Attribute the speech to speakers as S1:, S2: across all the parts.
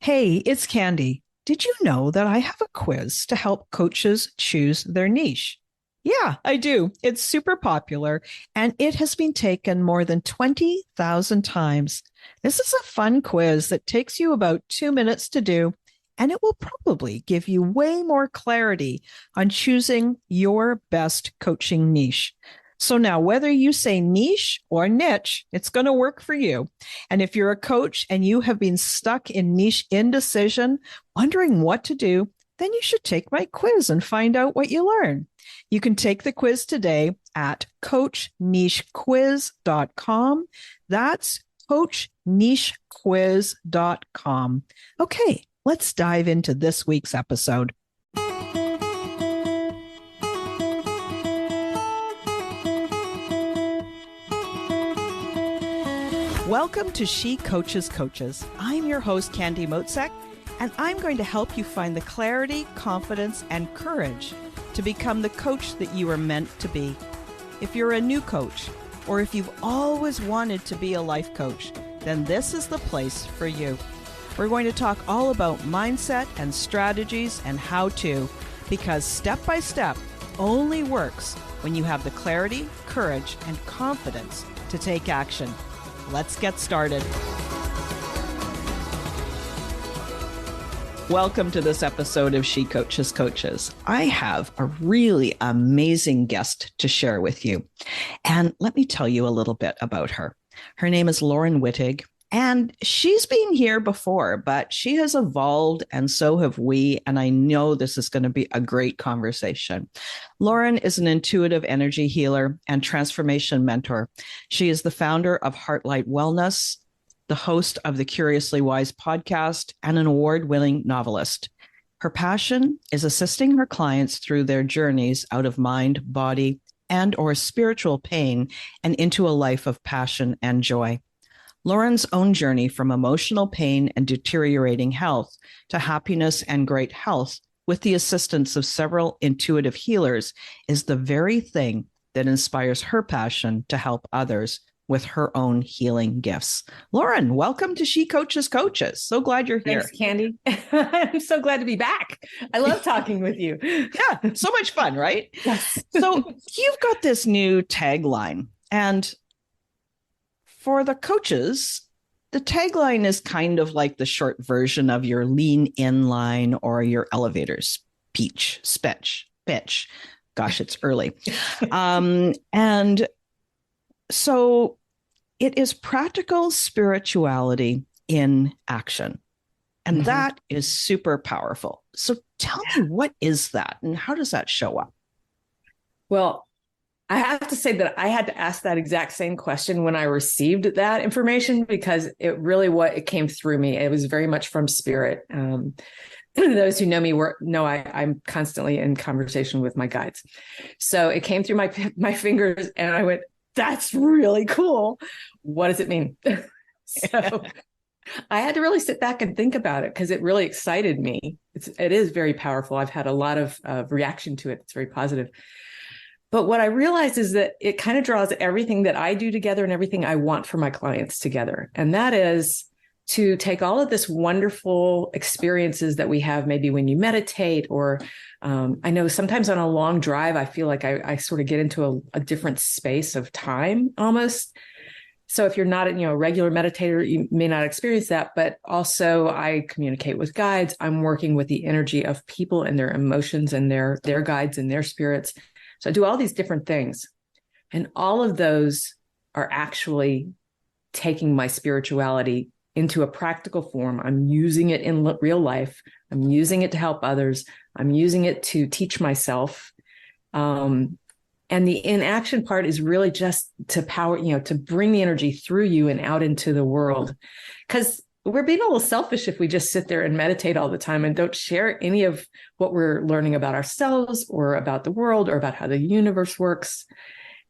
S1: Hey, it's Candy. Did you know that I have a quiz to help coaches choose their niche? Yeah, I do. It's super popular and it has been taken more than 20,000 times. This is a fun quiz that takes you about 2 minutes to do, and it will probably give you way more clarity on choosing your best coaching niche. So now, whether you say niche or niche, it's going to work for you. And if you're a coach and you have been stuck in niche indecision, wondering what to do, then you should take my quiz and find out what you learn. You can take the quiz today at coachnichequiz.com. That's coachnichequiz.com. Okay, let's dive into this week's episode. Welcome to She Coaches Coaches. I'm your host, Candy Motzek, and I'm going to help you find the clarity, confidence, and courage to become the coach that you are meant to be. If you're a new coach, or if you've always wanted to be a life coach, then this is the place for you. We're going to talk all about mindset and strategies and how to, because step by step only works when you have the clarity, courage, and confidence to take action. Let's get started. Welcome to this episode of She Coaches Coaches. I have a really amazing guest to share with you. And let me tell you a little bit about her. Her name is Laurin Wittig, and she's been here before, but she has evolved and so have we. And I know this is going to be a great conversation. Laurin is an intuitive energy healer and transformation mentor. She is the founder of Heartlight Wellness, the host of the Curiously Wise podcast, and an award-winning novelist. Her passion is assisting her clients through their journeys out of mind, body, and or spiritual pain and into a life of passion and joy. Laurin's own journey from emotional pain and deteriorating health to happiness and great health with the assistance of several intuitive healers is the very thing that inspires her passion to help others with her own healing gifts. Laurin, welcome to She Coaches Coaches. So glad you're here.
S2: Thanks, Candy. I'm so glad to be back. I love talking with you.
S1: Yeah, so much fun, right?
S2: Yes.
S1: So you've got this new tagline, and for the coaches, the tagline is kind of like the short version of your lean in line or your elevator speech. Gosh, it's early. And so it is practical spirituality in action. And that is super powerful. So tell me, what is that and how does that show up?
S2: Well, I have to say that I had to ask that exact same question when I received that information, because it came through me. It was very much from spirit. Those who know me know I'm constantly in conversation with my guides. So it came through my fingers and I went, that's really cool. What does it mean? So I had to really sit back and think about it because it really excited me. It is very powerful. I've had a lot of reaction to it. It's very positive. But what I realized is that it kind of draws everything that I do together and everything I want for my clients together. And that is to take all of this wonderful experiences that we have, maybe when you meditate, or I know sometimes on a long drive, I feel like I sort of get into a different space of time almost. So if you're not a regular meditator, you may not experience that. But also I communicate with guides. I'm working with the energy of people and their emotions and their guides and their spirits. So I do all these different things. And all of those are actually taking my spirituality into a practical form. I'm using it in real life. I'm using it to help others. I'm using it to teach myself. And the inaction part is really just to to bring the energy through you and out into the world. Because we're being a little selfish if we just sit there and meditate all the time and don't share any of what we're learning about ourselves or about the world or about how the universe works.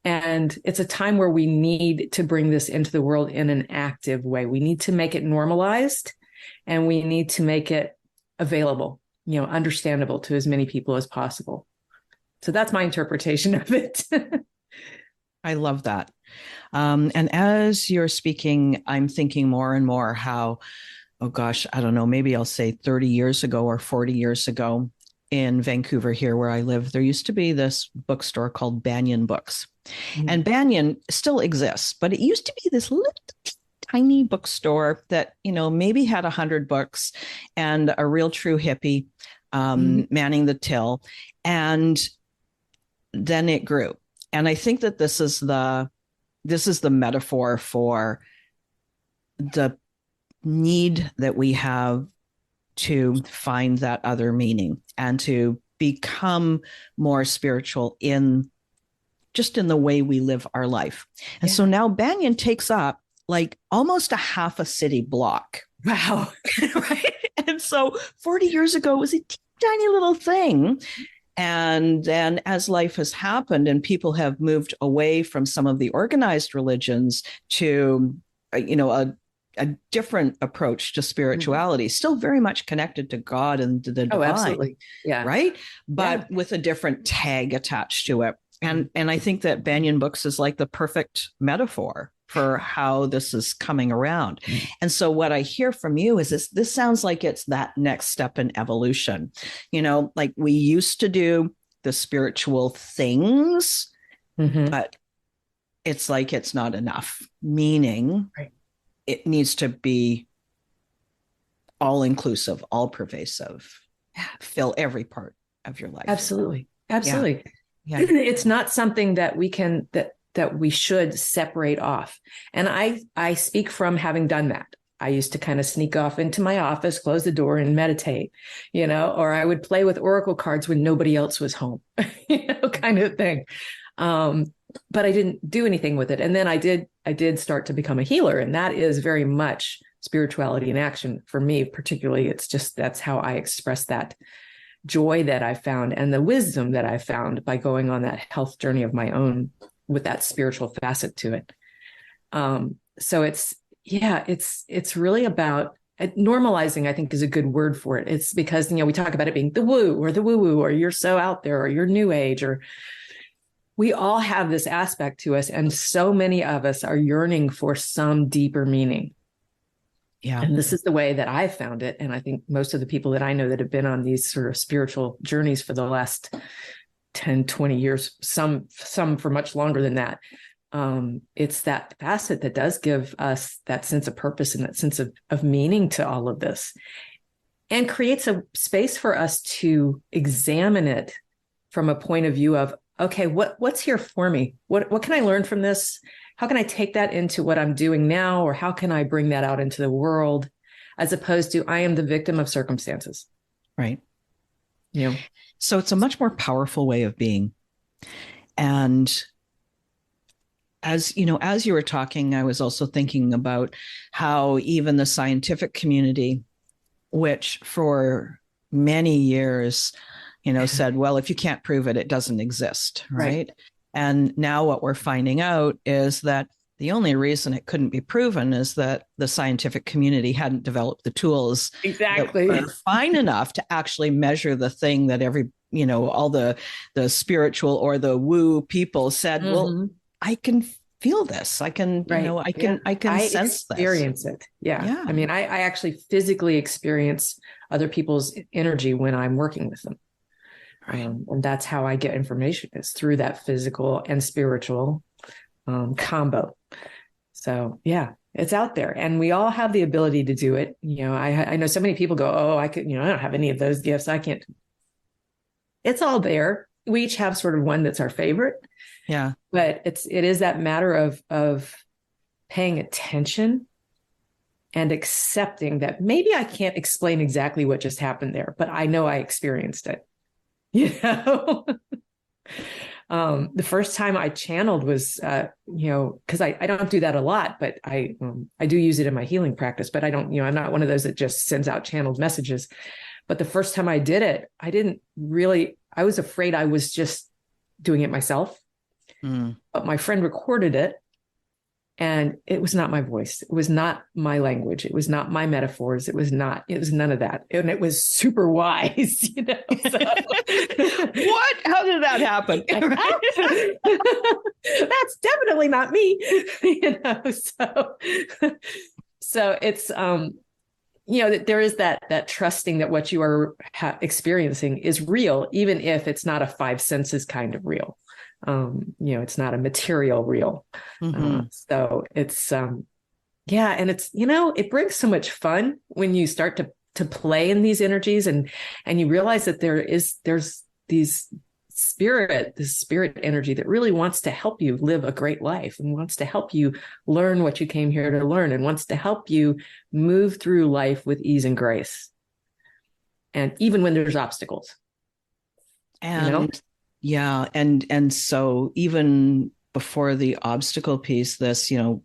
S2: And it's a time where we need to bring this into the world in an active way. We need to make it normalized and we need to make it available, understandable to as many people as possible. So that's my interpretation of it.
S1: I love that. And as you're speaking, I'm thinking more and more how oh gosh, I don't know, maybe I'll say 30 years ago or 40 years ago in Vancouver here where I live, there used to be this bookstore called Banyan Books.
S2: Mm.
S1: And Banyan still exists, but it used to be this little tiny bookstore that, maybe had 100 books and a real true hippie manning the till. And then it grew. And I think that this is the metaphor for the need that we have to find that other meaning and to become more spiritual in the way we live our life. And so now Banyan takes up like almost a half a city block.
S2: Wow.
S1: Right. And so 40 years ago, it was a tiny little thing. And then as life has happened and people have moved away from some of the organized religions to, a different approach to spirituality, still very much connected to God and the divine.
S2: Oh, absolutely. Yeah.
S1: Right. But with a different tag attached to it. And I think that Banyan Books is like the perfect metaphor for how this is coming around. And so what I hear from you is this sounds like it's that next step in evolution. Like we used to do the spiritual things, but it's like it's not enough, meaning it needs to be all inclusive, all pervasive, fill every part of your life.
S2: Absolutely. Absolutely. Yeah. It's not something that we can, that we should separate off. And I speak from having done that. I used to kind of sneak off into my office, close the door and meditate, or I would play with oracle cards when nobody else was home, kind of thing. But I didn't do anything with it. And then I did start to become a healer. And that is very much spirituality in action for me, particularly. It's just, that's how I express that joy that I found and the wisdom that I found by going on that health journey of my own with that spiritual facet to it. So it's really about normalizing, I think is a good word for it. It's because, we talk about it being the woo or the woo woo, or you're so out there, or you're new age, or we all have this aspect to us. And so many of us are yearning for some deeper meaning. Yeah. And this is the way that I found it. And I think most of the people that I know that have been on these sort of spiritual journeys for the last 10, 20 years, some for much longer than that. It's that facet that does give us that sense of purpose and that sense of meaning to all of this, and creates a space for us to examine it from a point of view of, okay, what's here for me? What can I learn from this? How can I take that into what I'm doing now? Or how can I bring that out into the world, as opposed to I am the victim of circumstances?
S1: Right. So it's a much more powerful way of being. And as you were talking, I was also thinking about how even the scientific community, which for many years, said, well, if you can't prove it, it doesn't exist. Right. And now what we're finding out is that the only reason it couldn't be proven is that the scientific community hadn't developed the tools that were fine enough to actually measure the thing that all the spiritual or the woo people said, well, I can feel this. I can, I can sense this.
S2: Experience it. Yeah. I mean, I actually physically experience other people's energy when I'm working with them. Right. And that's how I get information, is through that physical and spiritual combo. So yeah, it's out there, and we all have the ability to do it. I know so many people go, oh, I could, I don't have any of those gifts. I can't. It's all there. We each have sort of one that's our favorite. Yeah. But it is that matter of paying attention and accepting that maybe I can't explain exactly what just happened there, but I know I experienced it. The first time I channeled was, because I don't do that a lot, but I do use it in my healing practice, but I don't, I'm not one of those that just sends out channeled messages. But the first time I did it, I was afraid I was just doing it myself. But my friend recorded it, and it was not my voice. It was not my language. It was not my metaphors. It was none of that. And it was super wise, So.
S1: What? How did that happen?
S2: That's definitely not me, So it's, that there is that trusting that what you are experiencing is real, even if it's not a five senses kind of real. It's not a material real. So it's, yeah. And it's, it brings so much fun when you start to play in these energies and you realize that there's this spirit energy that really wants to help you live a great life and wants to help you learn what you came here to learn and wants to help you move through life with ease and grace. And even when there's obstacles.
S1: And yeah. And so even before the obstacle piece, this, the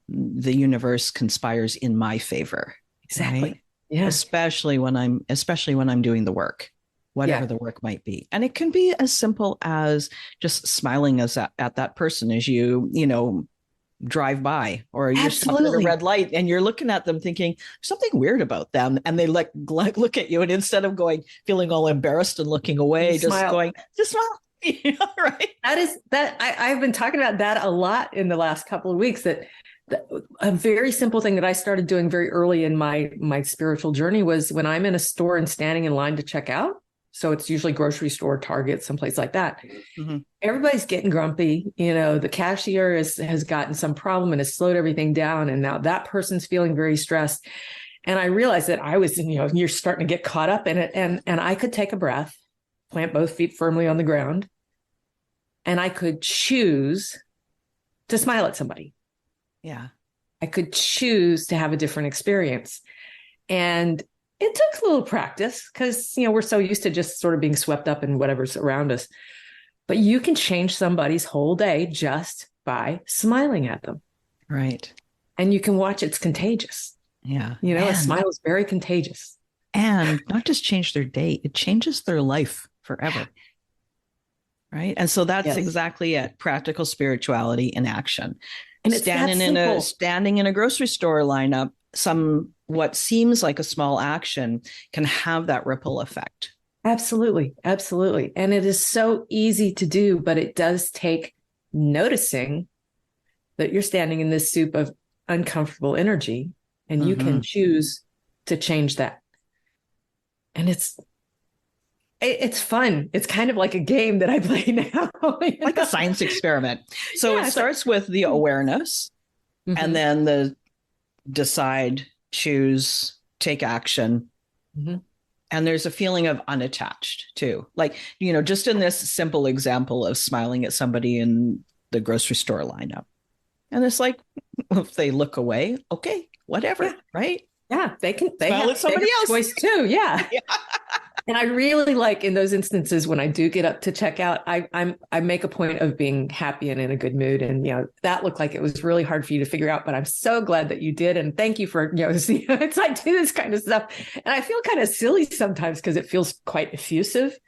S1: universe conspires in my favor.
S2: Exactly.
S1: Right?
S2: Yeah.
S1: Especially when I'm doing the work, whatever the work might be. And it can be as simple as just smiling at that person as you drive by, or you're stopping at a red light and you're looking at them thinking something weird about them. And they look at you, and instead of feeling all embarrassed and looking away, just smile. Right.
S2: I've been talking about that a lot in the last couple of weeks, that a very simple thing that I started doing very early in my spiritual journey was when I'm in a store and standing in line to check out. So it's usually grocery store, Target, someplace like that. Mm-hmm. Everybody's getting grumpy. The cashier has gotten some problem and has slowed everything down. And now that person's feeling very stressed. And I realized that I was, you're starting to get caught up in it. And I could take a breath, plant both feet firmly on the ground, and I could choose to smile at somebody.
S1: Yeah.
S2: I could choose to have a different experience. And it took a little practice because, we're so used to just sort of being swept up in whatever's around us. But you can change somebody's whole day just by smiling at them.
S1: Right.
S2: And you can watch, it's contagious.
S1: Yeah.
S2: A smile is very contagious.
S1: And not just change their day, it changes their life forever. Right. And so that's exactly it. Practical spirituality in action. And it's standing in a grocery store lineup, what seems like a small action can have that ripple effect.
S2: Absolutely. Absolutely. And it is so easy to do, but it does take noticing that you're standing in this soup of uncomfortable energy, and you can choose to change that. And it's fun. It's kind of like a game that I play now.
S1: Like a science experiment. So it starts with the awareness, and then the decide, choose, take action. And there's a feeling of unattached too. Like, just in this simple example of smiling at somebody in the grocery store lineup. And it's like, if they look away, okay, whatever, right?
S2: Yeah, they
S1: smile at somebody else.
S2: Choice too. Yeah. And I really like in those instances when I do get up to check out, I make a point of being happy and in a good mood. And, that looked like it was really hard for you to figure out, but I'm so glad that you did. And thank you for, it's I do this kind of stuff. And I feel kind of silly sometimes because it feels quite effusive.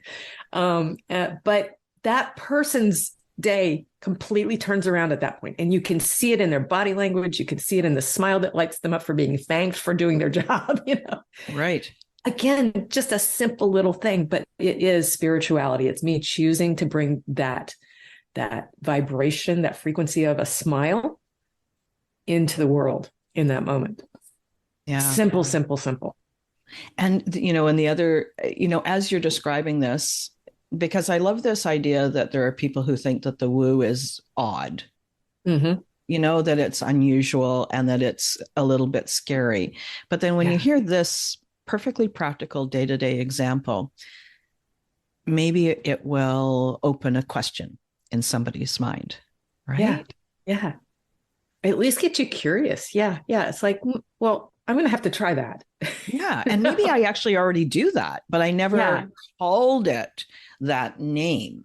S2: But that person's day completely turns around at that point. And you can see it in their body language. You can see it in the smile that lights them up for being thanked for doing their job,
S1: Right.
S2: Again, just a simple little thing, but it is spirituality. It's me choosing to bring that vibration, that frequency of a smile into the world in that moment. Yeah. Simple.
S1: And, and the other, as you're describing this, because I love this idea that there are people who think that the woo is odd, that it's unusual and that it's a little bit scary. But then when you hear this perfectly practical day-to-day example, maybe it will open a question in somebody's mind, right?
S2: Yeah. At least get you curious. Yeah. It's like, well, I'm going to have to try that.
S1: Yeah. And maybe I actually already do that, but I never called it that name.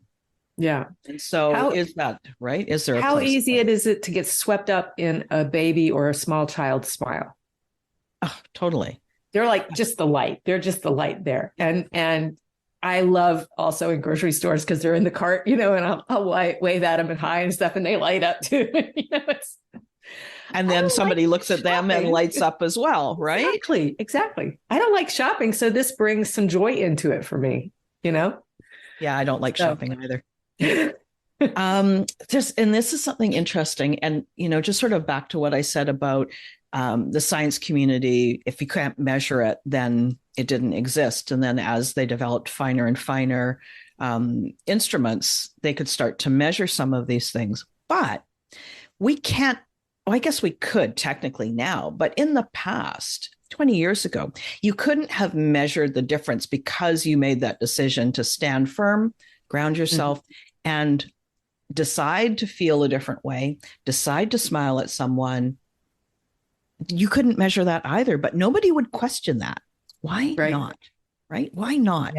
S2: Yeah.
S1: And so is that right? Is there
S2: how easy is it to get swept up in a baby or a small child's smile?
S1: Oh, totally.
S2: They're like just the light. They're just the light there. And I love also in grocery stores because they're in the cart, and I'll wave at them and hi and stuff, and they light up too.
S1: And then somebody looks at them and lights up as well, right?
S2: Exactly. I don't like shopping, so this brings some joy into it for me, Yeah,
S1: I don't like shopping either. And this is something interesting. And, just sort of back to what I said about the science community, if you can't measure it, then it didn't exist. And then as they developed finer and finer instruments, they could start to measure some of these things. But we can't, well, I guess we could technically now, but in the past, 20 years ago, you couldn't have measured the difference because you made that decision to stand firm, ground yourself, and decide to feel a different way, decide to smile at someone. You couldn't measure that either, but nobody would question that. Why not? Right? Why not?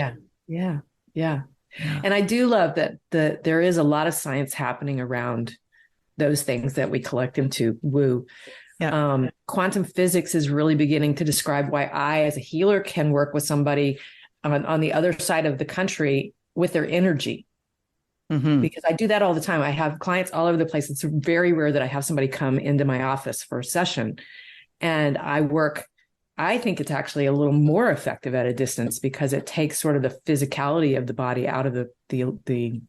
S2: Yeah. And I do love that there is a lot of science happening around those things that we collect into woo. Yeah. Quantum physics is really beginning to describe why I, as a healer, can work with somebody on the other side of the country with their energy. Because I do that all the time. I have clients all over the place. It's very rare that I have somebody come into my office for a session. And I think it's actually a little more effective at a distance because it takes sort of the physicality of the body out of the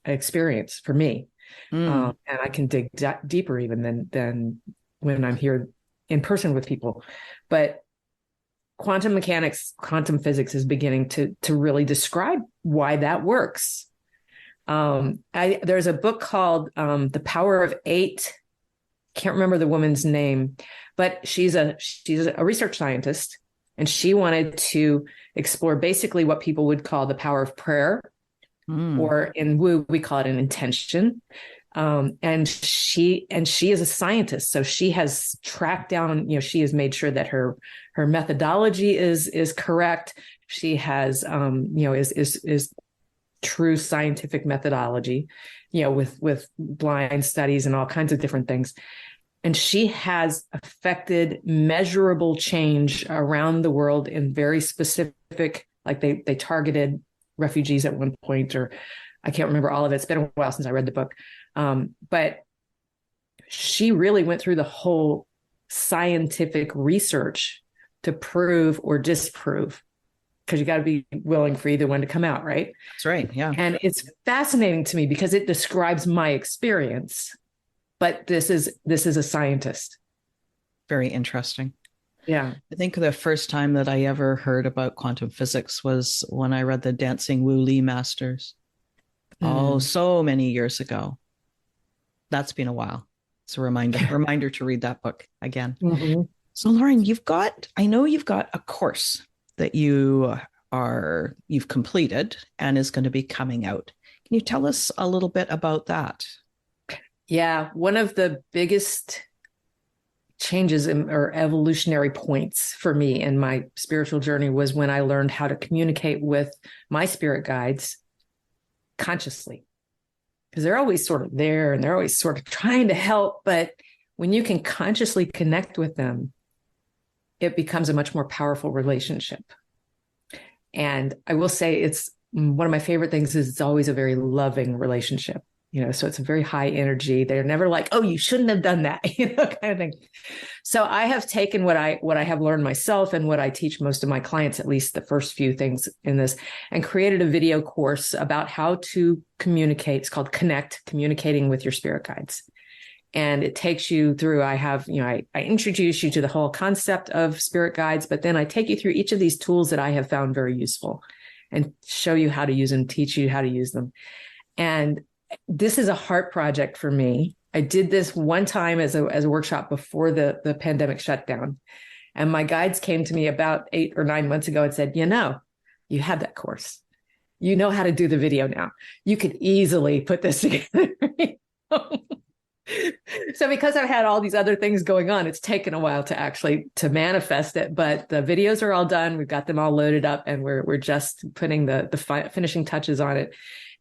S2: experience for me. And I can dig deeper even than when I'm here in person with people. But quantum mechanics, quantum physics is beginning to really describe why that works. There's a book called The Power of Eight. Can't remember the woman's name, but she's a research scientist, and she wanted to explore basically what people would call the power of prayer, or in woo we call it an intention. And she is a scientist, so she has tracked down. She has made sure that her methodology is correct. She has is true scientific methodology, with blind studies and all kinds of different things. And she has affected measurable change around the world in very specific, like they targeted refugees at one point, or I can't remember all of it. It's been a while since I read the book. But she really went through the whole scientific research to prove or disprove, because you got to be willing for either one to come out, right?
S1: That's right. Yeah.
S2: And it's fascinating to me because it describes my experience, but this is a scientist.
S1: Very interesting.
S2: Yeah.
S1: I think the first time that I ever heard about quantum physics was when I read the Dancing Wu Li Masters. Oh, so many years ago. That's been a while. It's a reminder to read that book again. So Laurin, I know you've got a course that you've completed and is going to be coming out. Can you tell us a little bit about that?
S2: Yeah. One of the biggest changes or evolutionary points for me in my spiritual journey was when I learned how to communicate with my spirit guides consciously, because they're always sort of there and they're always sort of trying to help. But when you can consciously connect with them, it becomes a much more powerful relationship. And I will say it's one of my favorite things is it's always a very loving relationship, so it's a very high energy. They're never like, oh, you shouldn't have done that, kind of thing. So I have taken what I have learned myself and what I teach most of my clients, at least the first few things in this, and created a video course about how to communicate. It's called Connect, Communicating with Your Spirit Guides. And it takes you through, I introduce you to the whole concept of spirit guides, but then I take you through each of these tools that I have found very useful and show you how to use them, teach you how to use them. And this is a heart project for me. I did this one time as a workshop before the pandemic shutdown. And my guides came to me about 8 or 9 months ago and said, you have that course. You know how to do the video now. You could easily put this together. So because I've had all these other things going on, it's taken a while to manifest it, but the videos are all done. We've got them all loaded up and we're just putting the finishing touches on it.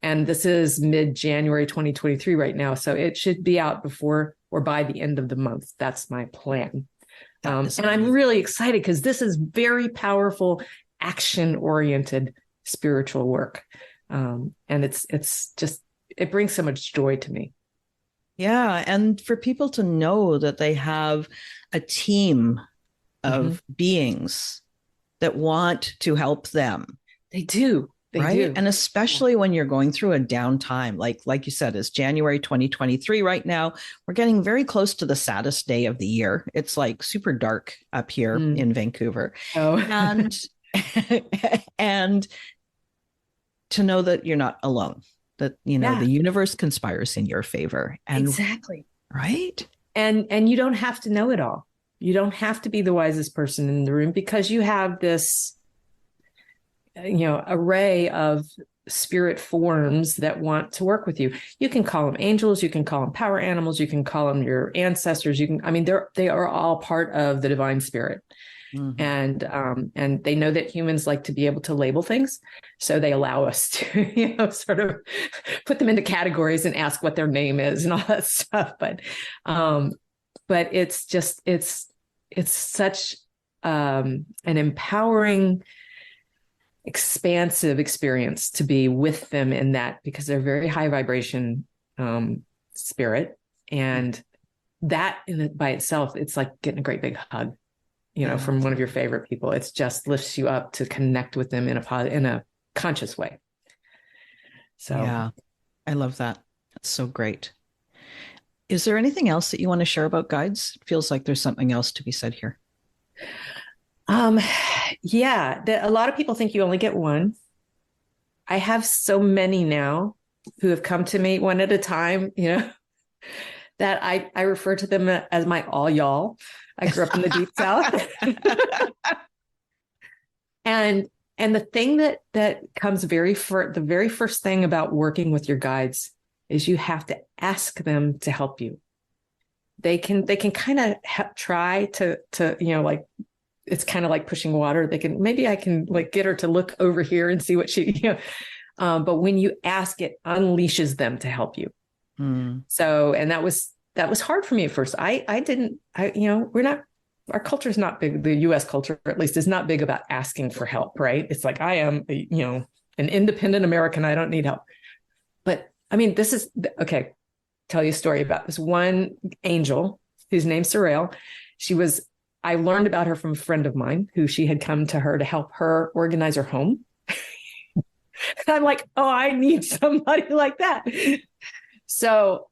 S2: And this is mid-January 2023 right now. So it should be out before or by the end of the month. That's my plan. And I'm really excited because this is very powerful, action-oriented spiritual work. And it brings so much joy to me.
S1: Yeah. And for people to know that they have a team of beings that want to help them.
S2: They do. They
S1: right.
S2: do.
S1: And especially when you're going through a downtime, like you said, it's January 2023 right now. We're getting very close to the saddest day of the year. It's like super dark up here in Vancouver.
S2: Oh.
S1: And and to know that you're not alone, that, you know, the universe conspires in your favor. And
S2: exactly.
S1: Right.
S2: And you don't have to know it all. You don't have to be the wisest person in the room, because you have this, array of spirit forms that want to work with you. You can call them angels, you can call them power animals, you can call them your ancestors. They are all part of the divine spirit. Mm-hmm. And they know that humans like to be able to label things. So they allow us to, sort of put them into categories and ask what their name is and all that stuff. But it's such an empowering, expansive experience to be with them in that, because they're very high vibration spirit. And that by itself, it's like getting a great big hug, from one of your favorite people. It just lifts you up to connect with them in a conscious way. So
S1: yeah, I love that. That's so great. Is there anything else that you want to share about guides? It feels like there's something else to be said here.
S2: A lot of people think you only get one. I have so many now who have come to me one at a time, that I refer to them as my all y'all. I grew up in the deep South. And the thing that comes the very first thing about working with your guides is you have to ask them to help you. They can kind of try to like, it's kind of like pushing water. Maybe I can like get her to look over here and see what she, but when you ask, it unleashes them to help you. So, and that was hard for me at first. Our culture is not big. The US culture, at least, is not big about asking for help, right? It's like, I am, an independent American. I don't need help. But this is, okay, tell you a story about this one angel whose name's Sorrel. I learned about her from a friend of mine who she had come to her to help her organize her home. And I'm like, oh, I need somebody like that. So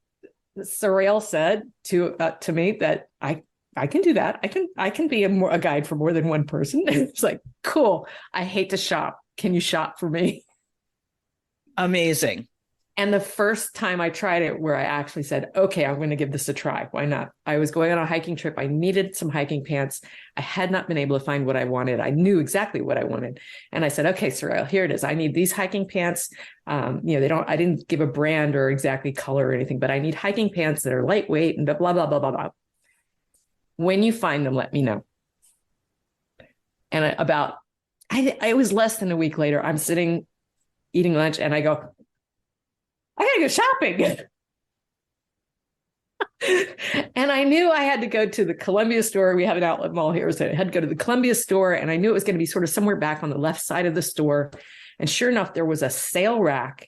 S2: Sorrel said to me that I can do that. I can be a guide for more than one person. It's like, cool. I hate to shop. Can you shop for me?
S1: Amazing.
S2: And the first time I tried it, where I actually said, okay, I'm going to give this a try. Why not? I was going on a hiking trip. I needed some hiking pants. I had not been able to find what I wanted. I knew exactly what I wanted. And I said, okay, Sorrel, here it is. I need these hiking pants. I didn't give a brand or exactly color or anything, but I need hiking pants that are lightweight and blah, blah, blah, blah, blah. When you find them, let me know. And it was less than a week later, I'm sitting eating lunch and I go, I gotta go shopping. And I knew I had to go to the Columbia store. We have an outlet mall here. So I had to go to the Columbia store, and I knew it was going to be sort of somewhere back on the left side of the store. And sure enough, there was a sale rack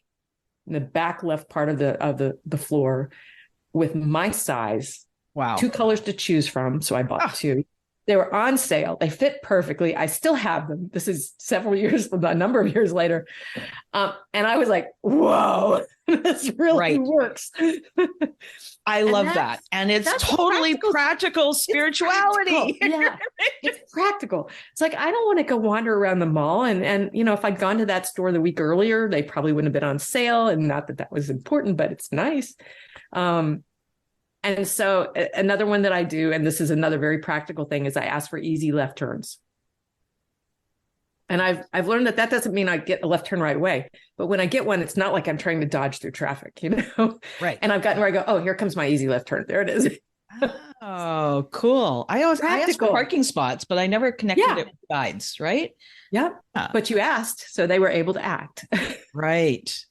S2: in the back left part of the floor with my size.
S1: Wow.
S2: 2 colors to choose from. So I bought 2. They were on sale. They fit perfectly. I still have them. This is a number of years later. And I was like, whoa, this really works.
S1: I love that. And it's totally practical spirituality.
S2: Yeah, it's practical. It's like, I don't want to go wander around the mall. And if I'd gone to that store the week earlier, they probably wouldn't have been on sale. And not that was important, but it's nice. And so another one that I do, and this is another very practical thing, is I ask for easy left turns. And I've learned that doesn't mean I get a left turn right away. But when I get one, it's not like I'm trying to dodge through traffic, Right. And I've gotten where I go, oh, here comes my easy left turn. There it is.
S1: Oh, cool. I asked for parking spots, but I never connected it with guides, right?
S2: Yeah. But you asked, so they were able to act.
S1: Right.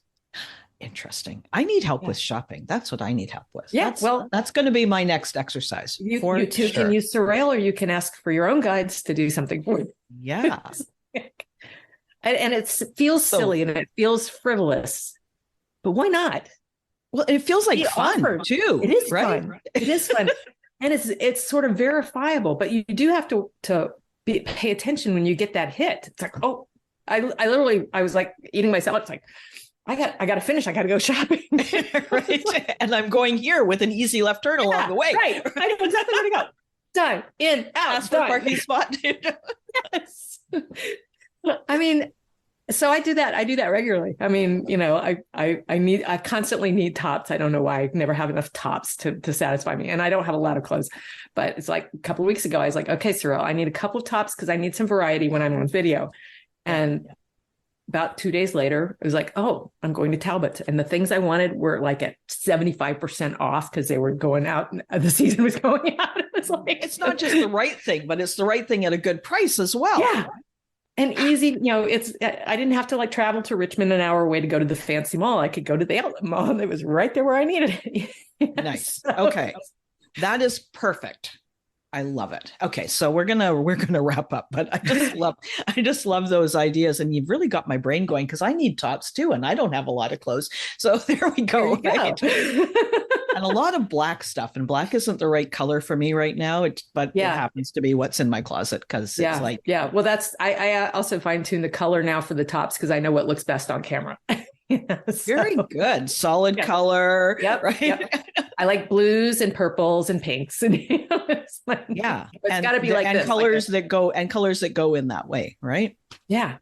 S1: Interesting. I need help with shopping. That's what I need help with.
S2: Yeah.
S1: That's going to be my next exercise.
S2: You too can use Sorrel, or you can ask for your own guides to do something for you.
S1: Yeah.
S2: And it feels silly and it feels frivolous, but why not?
S1: Well, it feels like fun too.
S2: It is
S1: right?
S2: fun. It is fun. And it's sort of verifiable, but you do have to pay attention when you get that hit. It's like, oh, I was like eating my salad. It's like, I got to finish. I got to go shopping.
S1: Right. And I'm going here with an easy left turn along the way.
S2: Right. I know exactly where to go. Done. In, out.
S1: Ask for a parking spot.
S2: Yes. I mean, so I do that. I do that regularly. I mean, I constantly need tops. I don't know why. I never have enough tops to satisfy me. And I don't have a lot of clothes, but it's like a couple of weeks ago, I was like, okay, Cyril, I need a couple of tops because I need some variety when I'm on video. And about 2 days later, it was like, oh, I'm going to Talbot. And the things I wanted were like at 75% off because they were going out and the season was going out. It was like,
S1: it's not just the right thing, but it's the right thing at a good price as well.
S2: Yeah. And easy, I didn't have to like travel to Richmond an hour away to go to the fancy mall. I could go to the outlet mall and it was right there where I needed it.
S1: Nice. Okay. That is perfect. I love it. Okay, so we're gonna wrap up, but I just love those ideas, and you've really got my brain going because I need tops too, and I don't have a lot of clothes. So there we go. Right? And a lot of black stuff, and black isn't the right color for me right now. It happens to be what's in my closet because it's like
S2: Well, that's I also fine tune the color now for the tops because I know what looks best on camera.
S1: Very good, solid color.
S2: Yep,
S1: right.
S2: Yep. I like blues and purples and pinks, and it's like, it's got to be like
S1: and
S2: this,
S1: colors
S2: like
S1: that go in that way, right?
S2: Yeah.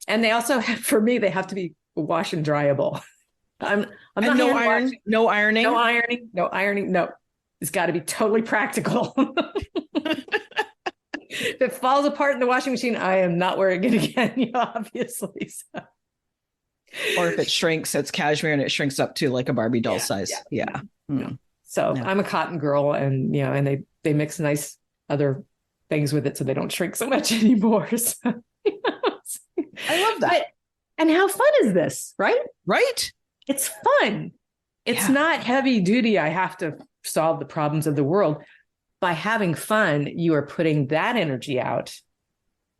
S2: And they also have, for me, they have to be wash and dryable. I'm not
S1: no ironing.
S2: No ironing. No, it's got to be totally practical. If it falls apart in the washing machine, I am not wearing it again. Obviously. So.
S1: Or if it shrinks, it's cashmere and it shrinks up to like a Barbie doll size. Yeah.
S2: So I'm a cotton girl, and and they mix nice other things with it so they don't shrink so much anymore. So,
S1: I love that.
S2: And how fun is this, right?
S1: Right.
S2: It's fun. It's not heavy duty. I have to solve the problems of the world. By having fun, you are putting that energy out.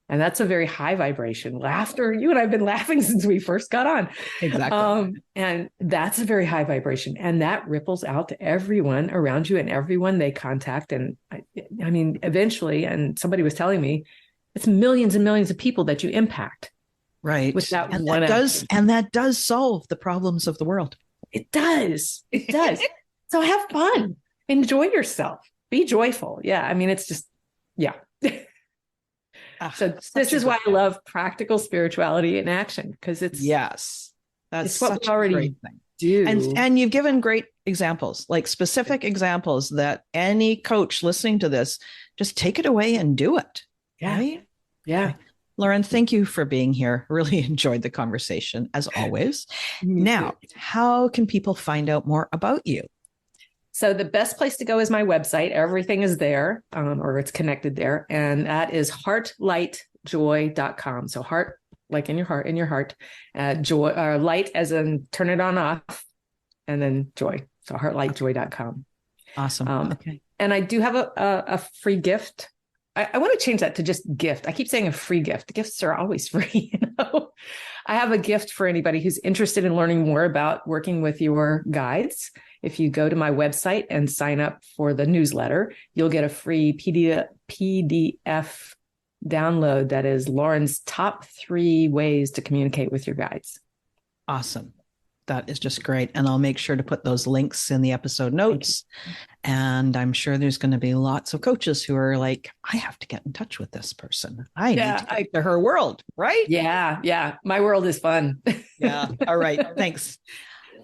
S2: And that's a very high vibration. Laughter. You and I have been laughing since we first got on.
S1: Exactly.
S2: And that's a very high vibration. And that ripples out to everyone around you and everyone they contact. And I mean, eventually, and somebody was telling me, it's millions and millions of people that you impact.
S1: Right.
S2: With that
S1: and
S2: one
S1: that does solve the problems of the world.
S2: It does. It does. So have fun. Enjoy yourself. Be joyful. Yeah. I mean, it's just, So this is why I love practical spirituality in action, because it's
S1: that's
S2: what we already do.
S1: And you've given great examples, like specific examples that any coach listening to this, just take it away and do it.
S2: Yeah.
S1: Right?
S2: Yeah.
S1: Okay. Laurin, thank you for being here. Really enjoyed the conversation as always. Now, how can people find out more about you?
S2: So the best place to go is my website. Everything is there, or it's connected there. And that is heartlightjoy.com. So heart, like in your heart, joy, light as in turn it on off, and then joy. So heartlightjoy.com.
S1: Awesome. Okay.
S2: And I do have a free gift. I want to change that to just gift. I keep saying a free gift. Gifts are always free. I have a gift for anybody who's interested in learning more about working with your guides. If you go to my website and sign up for the newsletter, you'll get a free PDF download that is Laurin's top 3 ways to communicate with your guides.
S1: Awesome. That is just great. And I'll make sure to put those links in the episode notes. And I'm sure there's going to be lots of coaches who are like, I have to get in touch with this person. I need to get to her world, right?
S2: Yeah. Yeah. My world is fun.
S1: Yeah. All right. Thanks.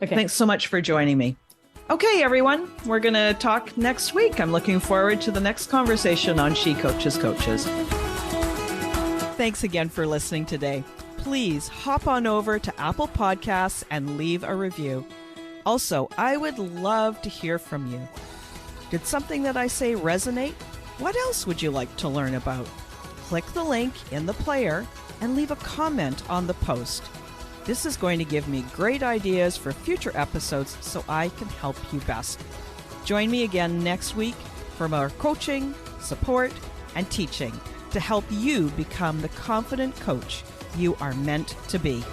S1: Okay. Thanks so much for joining me. Okay, everyone, we're going to talk next week. I'm looking forward to the next conversation on She Coaches Coaches. Thanks again for listening today. Please hop on over to Apple Podcasts and leave a review. Also, I would love to hear from you. Did something that I say resonate? What else would you like to learn about? Click the link in the player and leave a comment on the post. This is going to give me great ideas for future episodes so I can help you best. Join me again next week for more coaching, support, and teaching to help you become the confident coach you are meant to be.